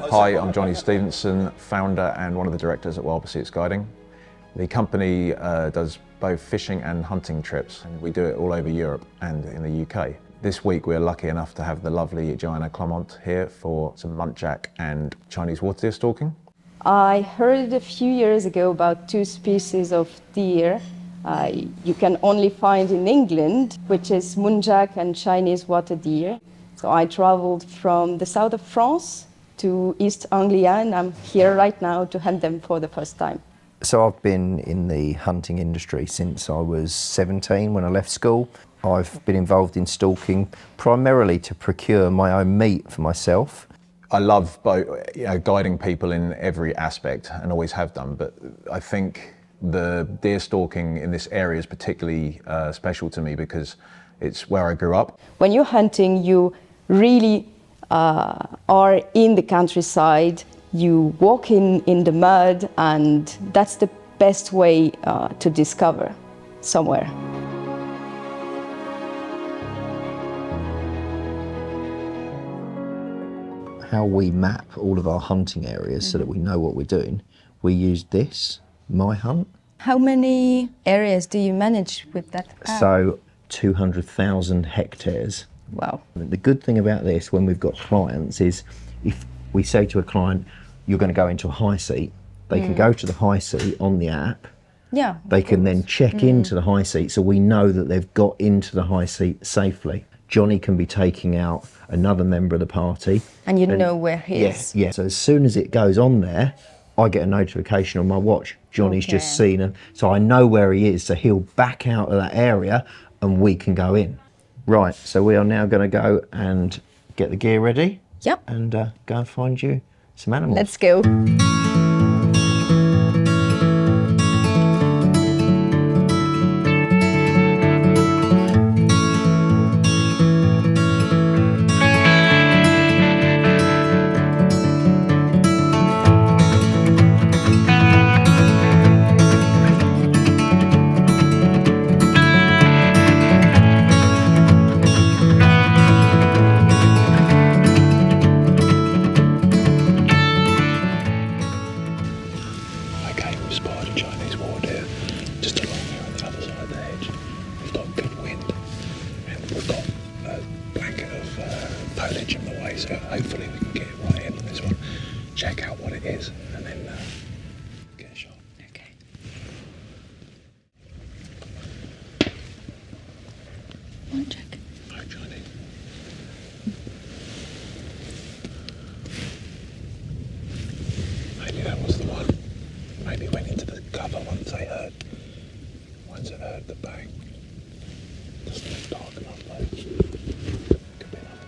Hi, I'm Johnny Stevenson, founder and one of the directors at Wild Pursuits Guiding. The company does both fishing and hunting trips, and we do it all over Europe and in the UK. This week we're lucky enough to have the lovely Joanna Clement here for some Muntjac and Chinese water deer stalking. I heard a few years ago about two species of deer you can only find in England, which is Muntjac and Chinese water deer. So I traveled from the south of France to East Anglia, and I'm here right now to hunt them for the first time. So I've been in the hunting industry since I was 17 when I left school. I've been involved in stalking primarily to procure my own meat for myself. I love guiding people in every aspect and always have done, but I think the deer stalking in this area is particularly special to me because it's where I grew up. When you're hunting, you really are in the countryside. You walk in the mud, and that's the best way to discover somewhere. How we map all of our hunting areas so that we know what we're doing, we use this, My Hunt. How many areas do you manage with that app? So 200,000 hectares. Wow. The good thing about this when we've got clients is if we say to a client, you're going to go into a high seat, they can go to the high seat on the app. Yeah. They can then check into the high seat, so we know that they've got into the high seat safely. Johnny can be taking out another member of the party. And you know where he is. Yeah. So as soon as it goes on there, I get a notification on my watch. Johnny's just seen him. So I know where he is. So he'll back out of that area and we can go in. Right, so we are now going to go and get the gear ready. Yep. And go and find you some animals. Let's go. Spotted a Chinese water deer just along here on the other side of the hedge. We've got good wind and we've got a blanket of foliage in the way, so hopefully we can get it right in on this one, check out what it is and then get a shot. Okay. Muntjac. Hi, Johnny. Maybe that was the one. Maybe went into the cover once it heard the bang. Doesn't look dark enough though. Could be enough.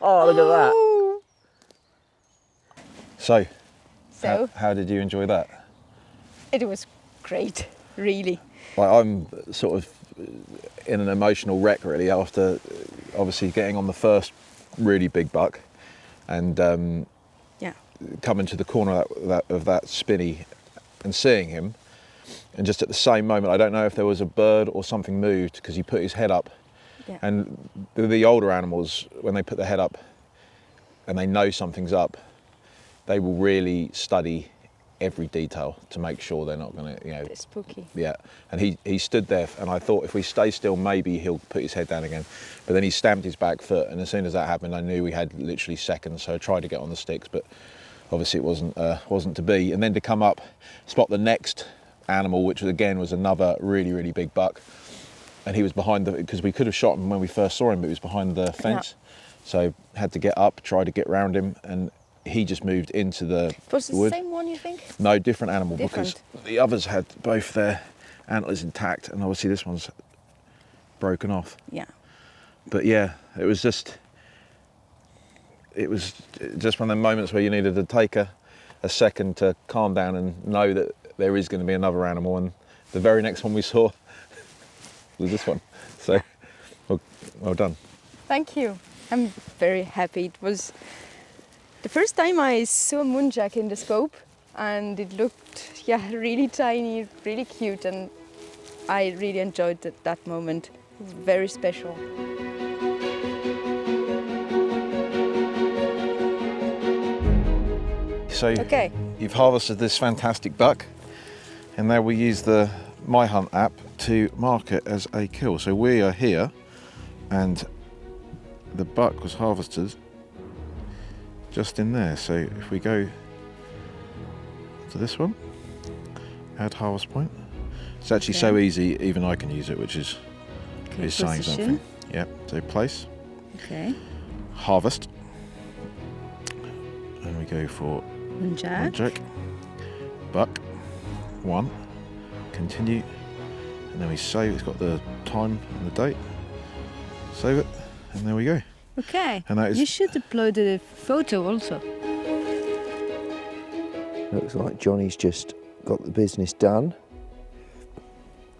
Oh, look at that. Oh. So, So how did you enjoy that? it was great, really. Like, I'm sort of in an emotional wreck really after obviously getting on the first really big buck and Yeah. coming to the corner of that spinney and seeing him, and just at the same moment, I don't know if there was a bird or something moved because he put his head up. Yeah. And the older animals, when they put their head up and they know something's up, they will really study every detail to make sure they're not going to, It's spooky. Yeah, and he stood there, and I thought if we stay still, maybe he'll put his head down again. But then he stamped his back foot, and as soon as that happened, I knew we had literally seconds. So I tried to get on the sticks, but obviously it wasn't to be. And then to come up, spot the next animal, which was another really, really big buck, and he was behind because we could have shot him when we first saw him, but he was behind the fence. Yeah. So had to get up, try to get round him, and he just moved into the Was it wood. the same one, you think? No, different animal. Different. Because the others had both their antlers intact, and obviously this one's broken off. Yeah. But yeah, it was just one of the moments where you needed to take a second to calm down and know that there is going to be another animal, and the very next one we saw was this one. So, well done. Thank you. I'm very happy. It was the first time I saw a Muntjac in the scope, and it looked, really tiny, really cute, and I really enjoyed that moment. It was very special. So you've harvested this fantastic buck, and now we use the My Hunt app to mark it as a kill. So we are here, and the buck was harvested just in there. So if we go to this one, add harvest point. It's actually so easy, even I can use it, which is saying something. Yeah, so place. Okay. Harvest. And we go for Muntjac. Buck. 1. Continue. And then we save. It's got the time and the date. Save it. And there we go. Okay. And that is. You should upload a photo also. Looks like Johnny's just got the business done.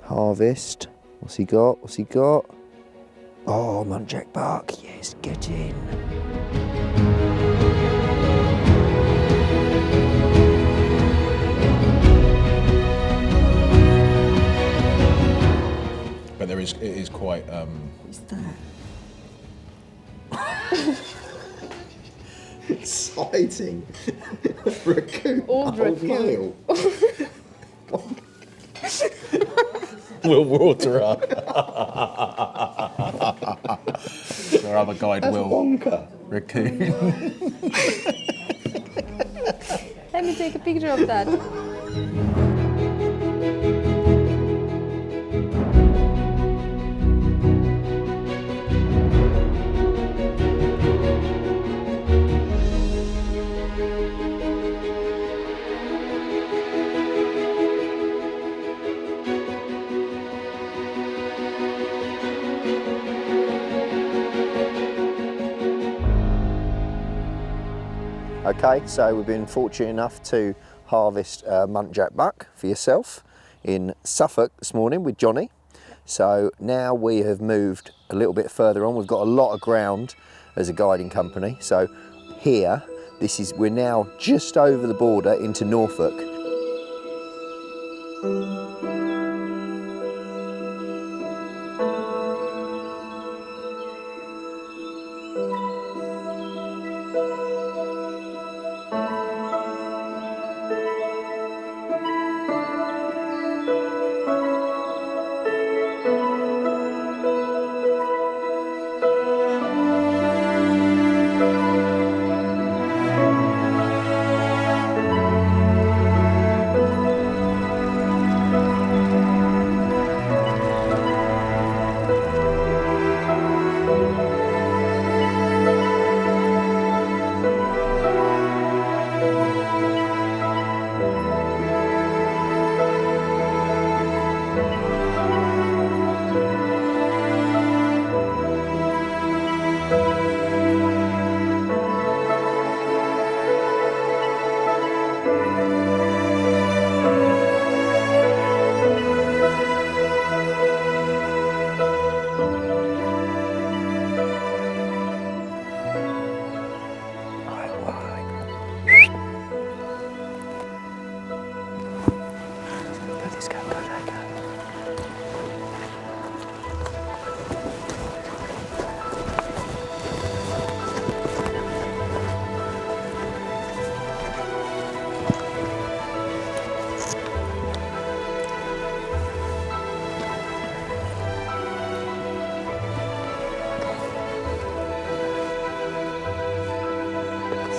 Harvest. What's he got? What's he got? Oh, Muntjac buck. Yes, get in. But it is quite. What's that? Exciting. Raccoon. Old raccoon. We'll water up. Our other guide, That's Will. Wonka. Raccoon. Let me take a picture of that. Okay, so we've been fortunate enough to harvest a Muntjac buck for yourself in Suffolk this morning with Johnny. So now we have moved a little bit further on. We've got a lot of ground as a guiding company. So here, we're now just over the border into Norfolk.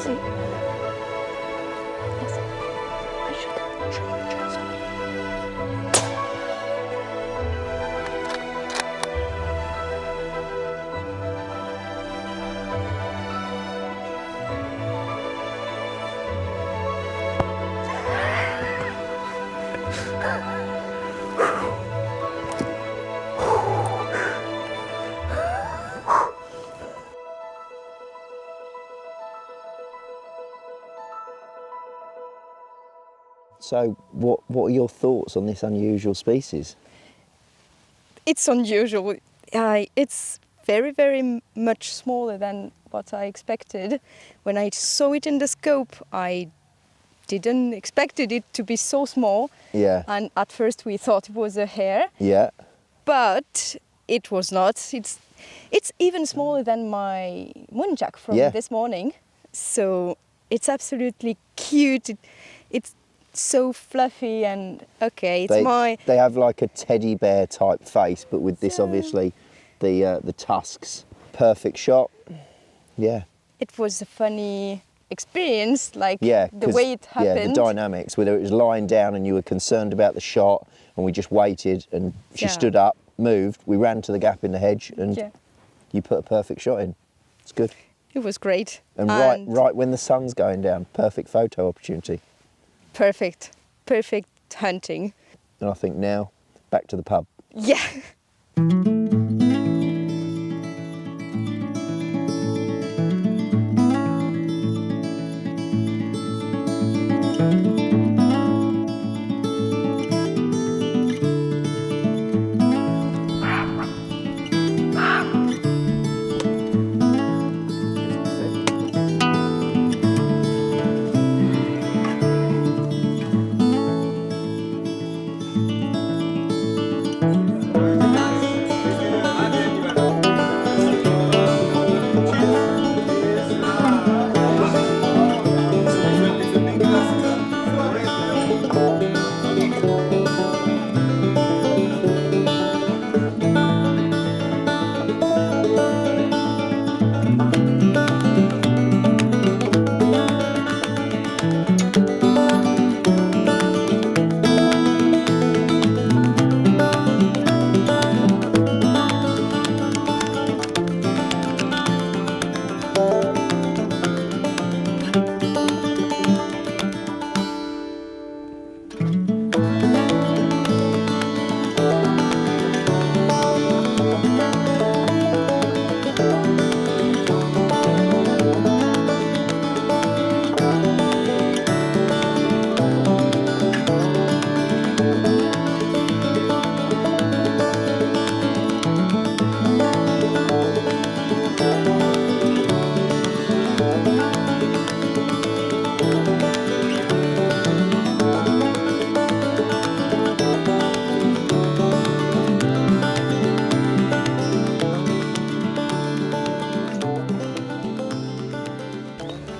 see. Yes. I should just. So what are your thoughts on this unusual species? It's unusual. It's very, very much smaller than what I expected. When I saw it in the scope, I didn't expect it to be so small. Yeah. And at first we thought it was a hare, Yeah. but it was not. It's even smaller than my Muntjac from Yeah. this morning. So it's absolutely cute. It's so fluffy and okay. They have like a teddy bear type face, but with this So- obviously the tusks. Perfect shot. Yeah. It was a funny experience, like Yeah. the way it Yeah, happened. the dynamics, whether it was lying down and you were concerned about the shot and we just waited and she Yeah. stood up, moved, we ran to the gap in the hedge and Yeah. you put a perfect shot in. It's good. It was great. And right when the sun's going down, perfect photo opportunity. Perfect hunting. And I think now, back to the pub. Yeah.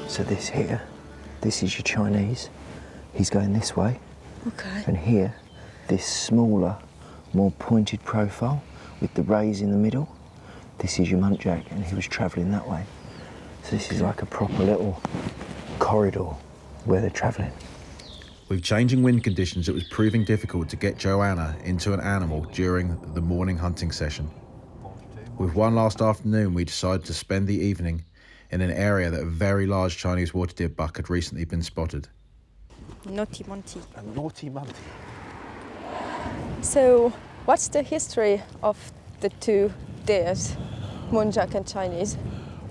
So this here, this is your Chinese. He's going this way. Okay. And here, this smaller, more pointed profile with the rays in the middle. This is your Muntjac, and he was travelling that way. So this is like a proper little corridor where they're travelling. With changing wind conditions, it was proving difficult to get Joanna into an animal during the morning hunting session. With one last afternoon, we decided to spend the evening in an area that a very large Chinese water deer buck had recently been spotted. Naughty Monty. A naughty Monty. So, what's the history of the two deers, Muntjac and Chinese?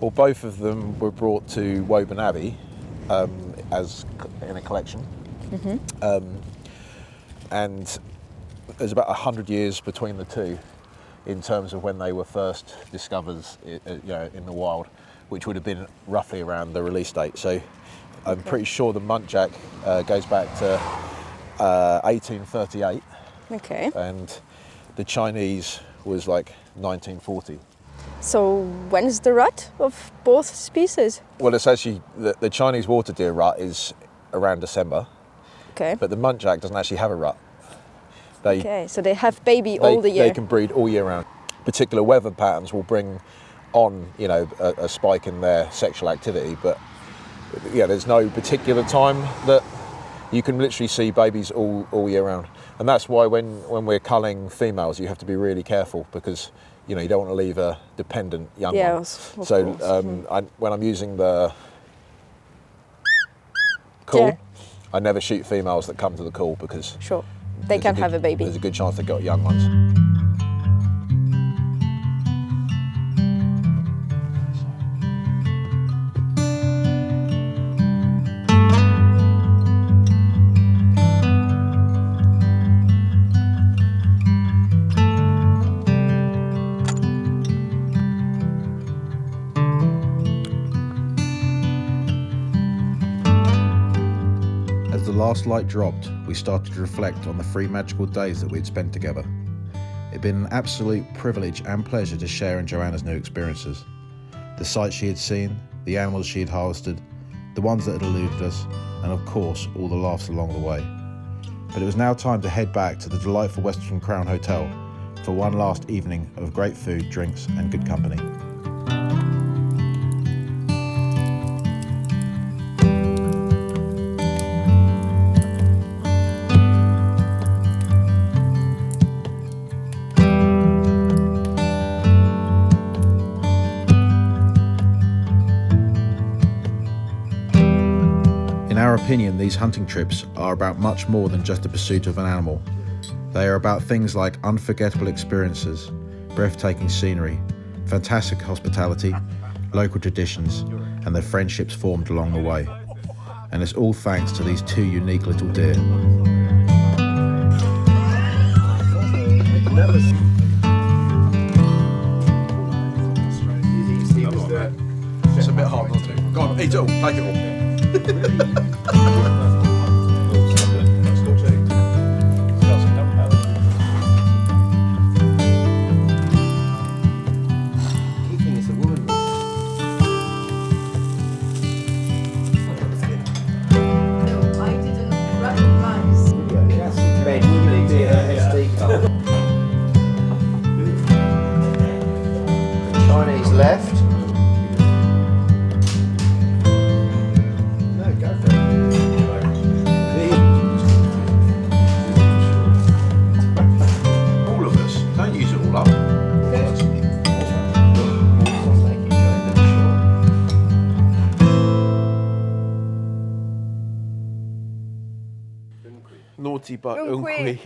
Well, both of them were brought to Woburn Abbey as in a collection. And there's about 100 years between the two in terms of when they were first discovered in the wild, which would have been roughly around the release date. So I'm pretty sure the Muntjac goes back to 1838. Okay. And the Chinese was like 1940. So, when's the rut of both species? Well, it's actually, the Chinese water deer rut is around December, Okay. but the Muntjac doesn't actually have a rut. Okay, so they have baby all the year. They can breed all year round. Particular weather patterns will bring on, a spike in their sexual activity, but Yeah, there's no particular time that you can literally see babies all year round. And that's why when we're culling females, you have to be really careful because, you know, you don't want to leave a dependent young one. Of So course. when I'm using the call, Yeah. I never shoot females that come to the call because Sure. They can have a baby. there's a good chance they've got young ones. As the last light dropped, we started to reflect on the 3 magical days that we'd spent together. It'd been an absolute privilege and pleasure to share in Joanna's new experiences. The sights she had seen, the animals she had harvested, the ones that had eluded us, and of course, all the laughs along the way. But it was now time to head back to the delightful Western Crown Hotel for one last evening of great food, drinks, and good company. In our opinion, these hunting trips are about much more than just the pursuit of an animal. They are about things like unforgettable experiences, breathtaking scenery, fantastic hospitality, local traditions, and the friendships formed along the way. And it's all thanks to these 2 unique little deer. It's a bit hard not to. Go on, eat it all, take it all. I didn't recognize. Chinese left. No, go for it. All of us, don't use it all up. Naughty but Unqui.